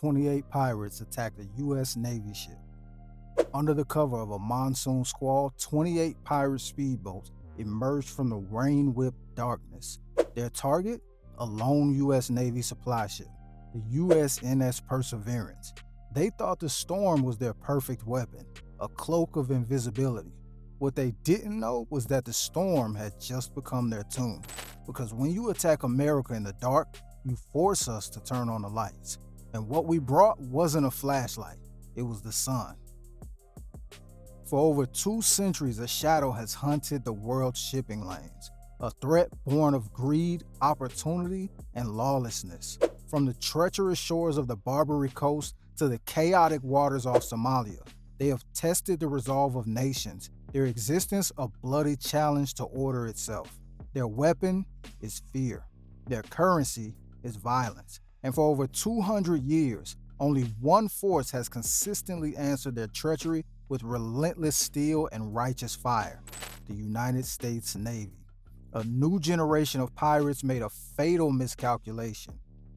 28 pirates attacked a U.S. Navy ship. Under the cover of a monsoon squall, 28 pirate speedboats emerged from the rain-whipped darkness. Their target? A lone U.S. Navy supply ship, the USNS Perseverance. They thought the storm was their perfect weapon, a cloak of invisibility. What they didn't know was that the storm had just become their tomb. Because when you attack America in the dark, you force us to turn on the lights. And what we brought wasn't a flashlight, it was the sun. For over 2 centuries, a shadow has hunted the world's shipping lanes, a threat born of greed, opportunity, and lawlessness. From the treacherous shores of the Barbary Coast to the chaotic waters off Somalia, they have tested the resolve of nations, their existence a bloody challenge to order itself. Their weapon is fear. Their currency is violence. And for over 200 years, only one force has consistently answered their treachery with relentless steel and righteous fire: the United States Navy. A new generation of pirates made a fatal miscalculation.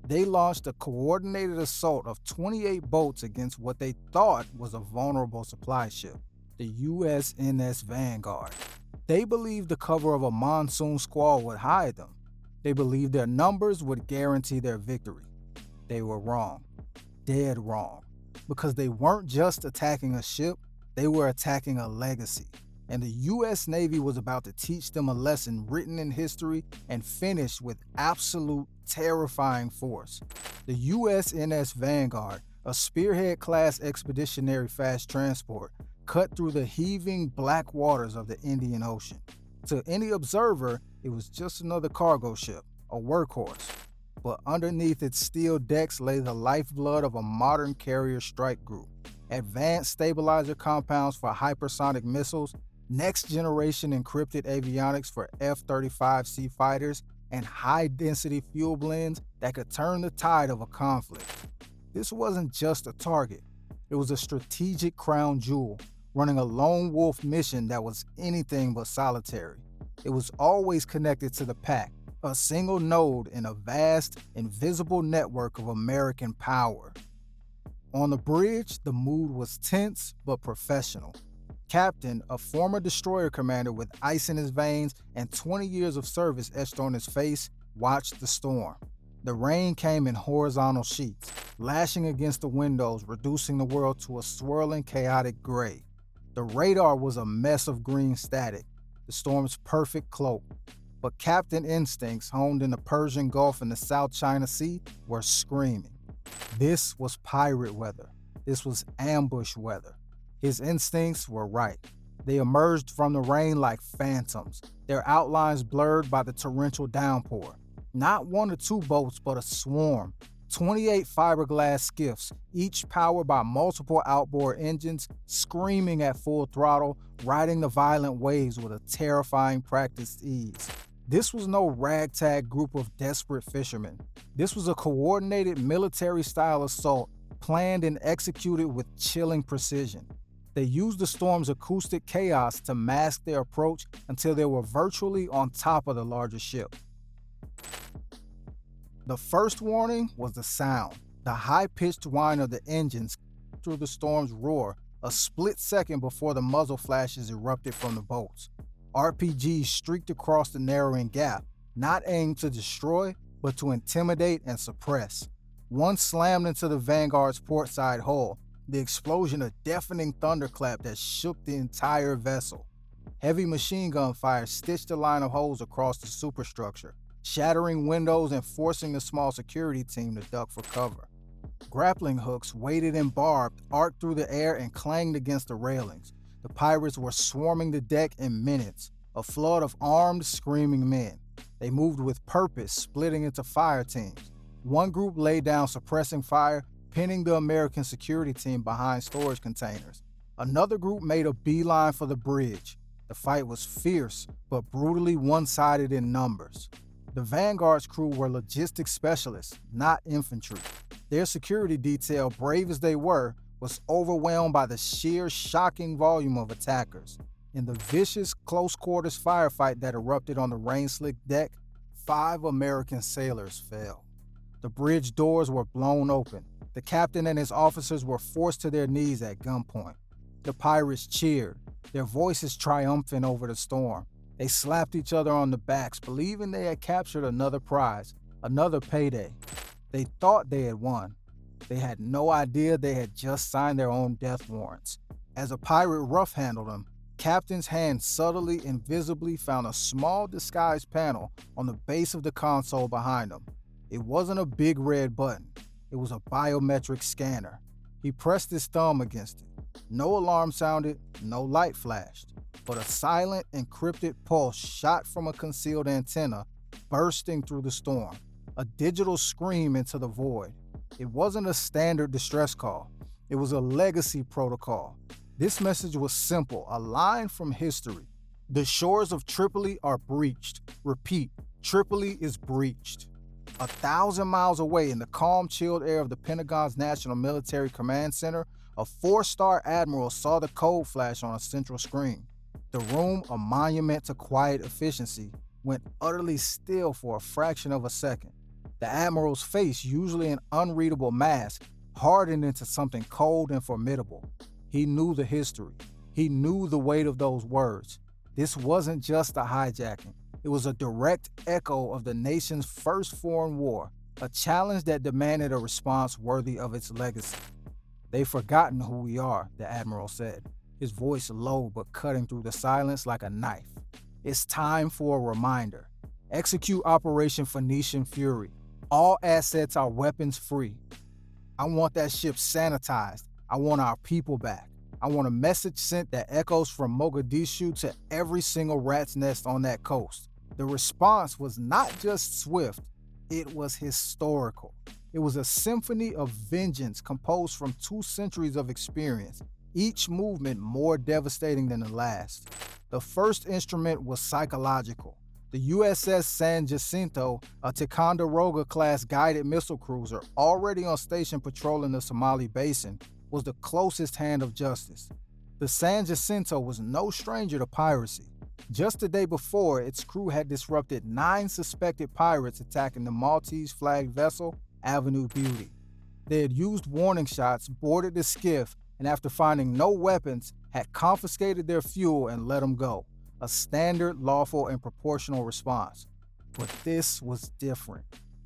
They launched a coordinated assault of 28 boats against what they thought was a vulnerable supply ship, the USNS Vanguard. They believed the cover of a monsoon squall would hide them. They believed their numbers would guarantee their victory. They were wrong, dead wrong, because they weren't just attacking a ship, they were attacking a legacy. And the U.S. Navy was about to teach them a lesson written in history and finished with absolute terrifying force. The USNS Vanguard, a Spearhead-class expeditionary fast transport, cut through the heaving black waters of the Indian Ocean. To any observer, it was just another cargo ship, a workhorse. But underneath its steel decks lay the lifeblood of a modern carrier strike group. Advanced stabilizer compounds for hypersonic missiles, next-generation encrypted avionics for F-35C fighters, and high-density fuel blends that could turn the tide of a conflict. This wasn't just a target. It was a strategic crown jewel, running a lone wolf mission that was anything but solitary. It was always connected to the pack, a single node in a vast, invisible network of American power. On the bridge, the mood was tense but professional. Captain, a former destroyer commander with ice in his veins and 20 years of service etched on his face, watched the storm. The rain came in horizontal sheets, lashing against the windows, reducing the world to a swirling, chaotic gray. The radar was a mess of green static, the storm's perfect cloak. But Captain instincts, honed in the Persian Gulf and the South China Sea, were screaming. This was pirate weather. This was ambush weather. His instincts were right. They emerged from the rain like phantoms, their outlines blurred by the torrential downpour. Not 1 or 2 boats, but a swarm. 28 fiberglass skiffs, each powered by multiple outboard engines, screaming at full throttle, riding the violent waves with a terrifying practiced ease. This was no ragtag group of desperate fishermen. This was a coordinated military-style assault, planned and executed with chilling precision. They used the storm's acoustic chaos to mask their approach until they were virtually on top of the larger ship. The first warning was the sound, the high-pitched whine of the engines through the storm's roar, a split second before the muzzle flashes erupted from the boats. RPGs streaked across the narrowing gap, not aimed to destroy, but to intimidate and suppress. One slammed into the Vanguard's portside hull, the explosion a deafening thunderclap that shook the entire vessel. Heavy machine gun fire stitched a line of holes across the superstructure, shattering windows and forcing the small security team to duck for cover. Grappling hooks, weighted and barbed, arced through the air and clanged against the railings. The pirates were swarming the deck in minutes, a flood of armed, screaming men. They moved with purpose, splitting into fire teams. One group laid down suppressing fire, pinning the American security team behind storage containers. Another group made a beeline for the bridge. The fight was fierce, but brutally one-sided in numbers. The Vanguard's crew were logistics specialists, not infantry. Their security detail, brave as they were, was overwhelmed by the sheer, shocking volume of attackers. In the vicious, close-quarters firefight that erupted on the rain-slicked deck, 5 American sailors fell. The bridge doors were blown open. The captain and his officers were forced to their knees at gunpoint. The pirates cheered, their voices triumphant over the storm. They slapped each other on the backs, believing they had captured another prize, another payday. They thought they had won. They had no idea they had just signed their own death warrants. As a pirate rough-handled them, Captain's hand subtly and visibly found a small disguised panel on the base of the console behind him. It wasn't a big red button. It was a biometric scanner. He pressed his thumb against it. No alarm sounded, no light flashed, but a silent, encrypted pulse shot from a concealed antenna, bursting through the storm. A digital scream into the void. It wasn't a standard distress call. It was a legacy protocol. This message was simple, a line from history. The shores of Tripoli are breached. Repeat, Tripoli is breached. 1,000 miles away in the calm, chilled air of the Pentagon's National Military Command Center, a 4-star admiral saw the code flash on a central screen. The room, a monument to quiet efficiency, went utterly still for a fraction of a second. The admiral's face, usually an unreadable mask, hardened into something cold and formidable. He knew the history. He knew the weight of those words. This wasn't just a hijacking. It was a direct echo of the nation's first foreign war, a challenge that demanded a response worthy of its legacy. "They've forgotten who we are," the admiral said, his voice low but cutting through the silence like a knife. "It's time for a reminder. Execute Operation Phoenician Fury. All assets are weapons free. I want that ship sanitized. I want our people back. I want a message sent that echoes from Mogadishu to every single rat's nest on that coast." The response was not just swift, it was historical. It was a symphony of vengeance composed from 2 centuries of experience, each movement more devastating than the last. The first instrument was psychological. The USS San Jacinto, a Ticonderoga-class guided missile cruiser already on station patrolling the Somali basin, was the closest hand of justice. The San Jacinto was no stranger to piracy. Just the day before, its crew had disrupted 9 suspected pirates attacking the Maltese-flagged vessel Avenue Beauty. They had used warning shots, boarded the skiff, and after finding no weapons, had confiscated their fuel and let them go. A standard, lawful, and proportional response. But this was different.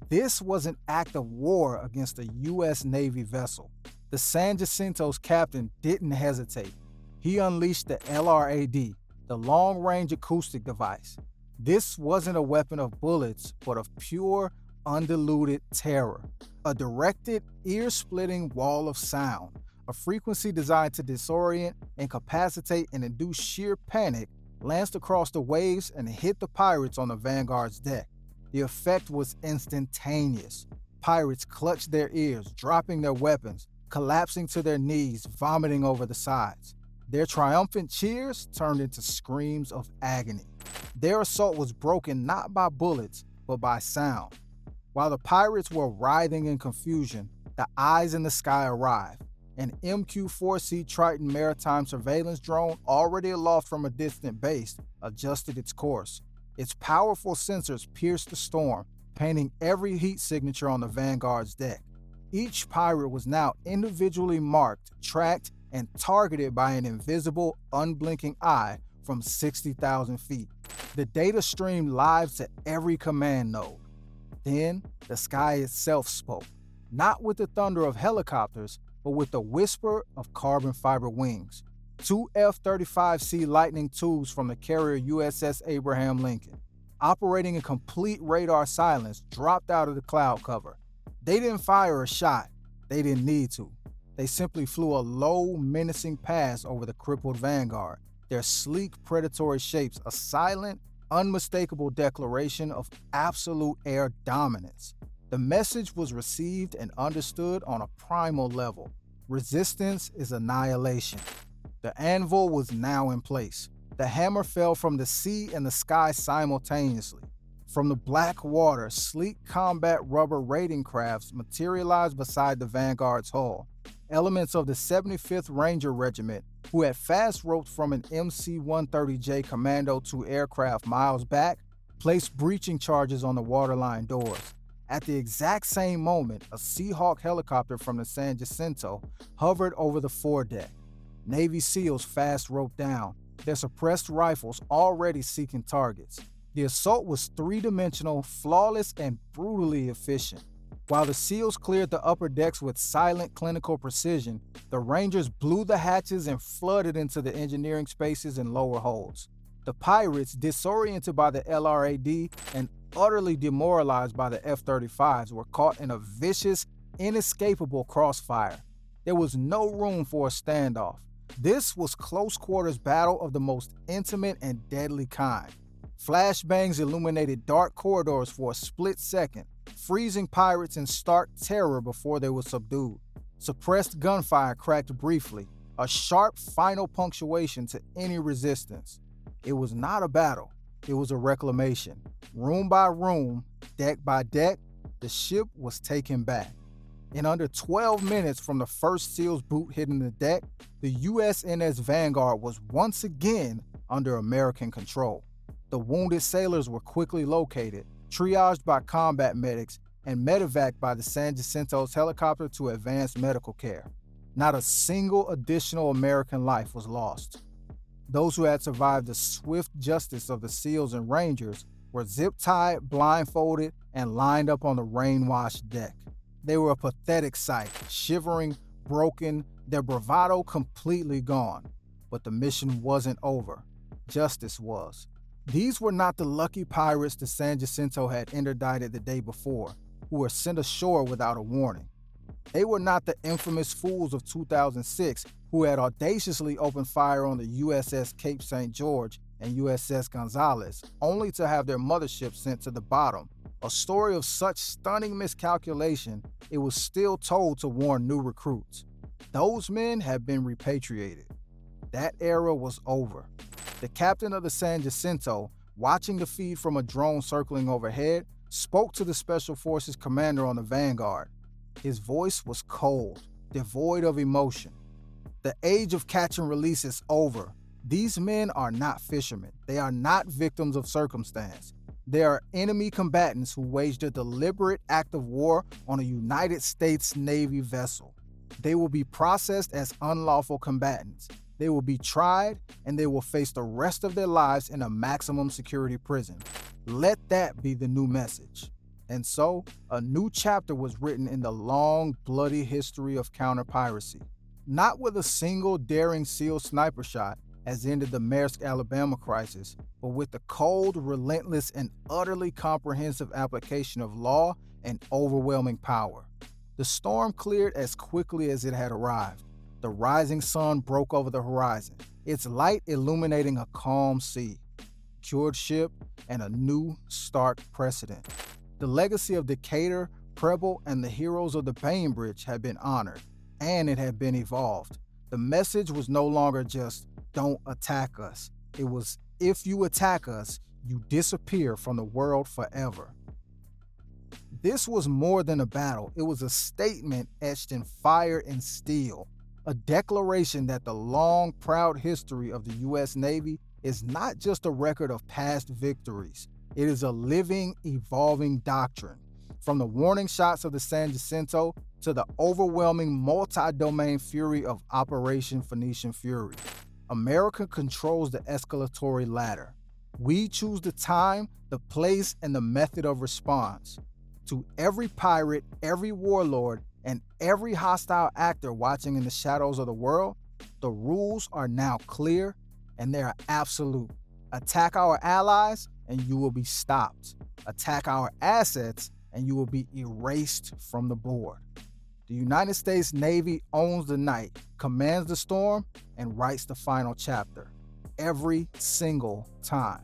This was an act of war against a U.S. Navy vessel. The San Jacinto's captain didn't hesitate. He unleashed the LRAD, the long-range acoustic device. This wasn't a weapon of bullets, but of pure, undiluted terror. A directed, ear-splitting wall of sound, a frequency designed to disorient, incapacitate, and induce sheer panic, lanced across the waves and hit the pirates on the Vanguard's deck. The effect was instantaneous. Pirates clutched their ears, dropping their weapons, collapsing to their knees, vomiting over the sides. Their triumphant cheers turned into screams of agony. Their assault was broken not by bullets, but by sound. While the pirates were writhing in confusion, the eyes in the sky arrived. An MQ-4C Triton maritime surveillance drone, already aloft from a distant base, adjusted its course. Its powerful sensors pierced the storm, painting every heat signature on the Vanguard's deck. Each pirate was now individually marked, tracked, and targeted by an invisible, unblinking eye from 60,000 feet. The data streamed live to every command node. Then, the sky itself spoke, not with the thunder of helicopters, but with the whisper of carbon fiber wings. 2 F-35C Lightning IIs from the carrier USS Abraham Lincoln, operating in complete radar silence, dropped out of the cloud cover. They didn't fire a shot. They didn't need to. They simply flew a low, menacing pass over the crippled Vanguard, their sleek, predatory shapes a silent, unmistakable declaration of absolute air dominance. The message was received and understood on a primal level. Resistance is annihilation. The anvil was now in place. The hammer fell from the sea and the sky simultaneously. From the black water, sleek combat rubber raiding crafts materialized beside the Vanguard's hull. Elements of the 75th Ranger Regiment, who had fast roped from an MC-130J Commando II aircraft miles back, placed breaching charges on the waterline doors. At the exact same moment, a Seahawk helicopter from the San Jacinto hovered over the foredeck. Navy SEALs fast roped down, their suppressed rifles already seeking targets. The assault was three-dimensional, flawless, and brutally efficient. While the SEALs cleared the upper decks with silent clinical precision, the Rangers blew the hatches and flooded into the engineering spaces and lower holds. The pirates, disoriented by the LRAD and utterly demoralized by the F-35s, were caught in a vicious, inescapable crossfire. There was no room for a standoff. This was close-quarters battle of the most intimate and deadly kind. Flashbangs illuminated dark corridors for a split second, freezing pirates in stark terror before they were subdued. Suppressed gunfire cracked briefly, a sharp final punctuation to any resistance. It was not a battle, it was a reclamation. Room by room, deck by deck, the ship was taken back. In under 12 minutes from the first SEAL's boot hitting the deck, the USNS Vanguard was once again under American control. The wounded sailors were quickly located, triaged by combat medics, and medevaced by the San Jacinto's helicopter to advanced medical care. Not a single additional American life was lost. Those who had survived the swift justice of the SEALs and Rangers were zip-tied, blindfolded, and lined up on the rain-washed deck. They were a pathetic sight, shivering, broken, their bravado completely gone. But the mission wasn't over. Justice was. These were not the lucky pirates the San Jacinto had interdicted the day before, who were sent ashore without a warning. They were not the infamous fools of 2006 who had audaciously opened fire on the USS Cape St. George and USS Gonzales, only to have their mothership sent to the bottom. A story of such stunning miscalculation, it was still told to warn new recruits. Those men had been repatriated. That era was over. The captain of the San Jacinto, watching the feed from a drone circling overhead, spoke to the Special Forces commander on the Vanguard. His voice was cold, devoid of emotion. The age of catch and release is over. These men are not fishermen. They are not victims of circumstance. They are enemy combatants who waged a deliberate act of war on a United States Navy vessel. They will be processed as unlawful combatants. They will be tried, and they will face the rest of their lives in a maximum security prison. Let that be the new message. And so, a new chapter was written in the long, bloody history of counter-piracy. Not with a single daring SEAL sniper shot, as ended the Maersk, Alabama crisis, but with the cold, relentless, and utterly comprehensive application of law and overwhelming power. The storm cleared as quickly as it had arrived. The rising sun broke over the horizon, its light illuminating a calm sea, cured ship, and a new, stark precedent. The legacy of Decatur, Preble, and the heroes of the Bainbridge had been honored, and it had been evolved. The message was no longer just, "Don't attack us." It was, "If you attack us, you disappear from the world forever." This was more than a battle. It was a statement etched in fire and steel, a declaration that the long, proud history of the U.S. Navy is not just a record of past victories. It is a living, evolving doctrine. From the warning shots of the San Jacinto to the overwhelming multi-domain fury of Operation Phoenician Fury, America controls the escalatory ladder. We choose the time, the place, and the method of response. To every pirate, every warlord, and every hostile actor watching in the shadows of the world, the rules are now clear and they are absolute. Attack our allies and you will be stopped. Attack our assets and you will be erased from the board. The United States Navy owns the night, commands the storm, and writes the final chapter. Every single time.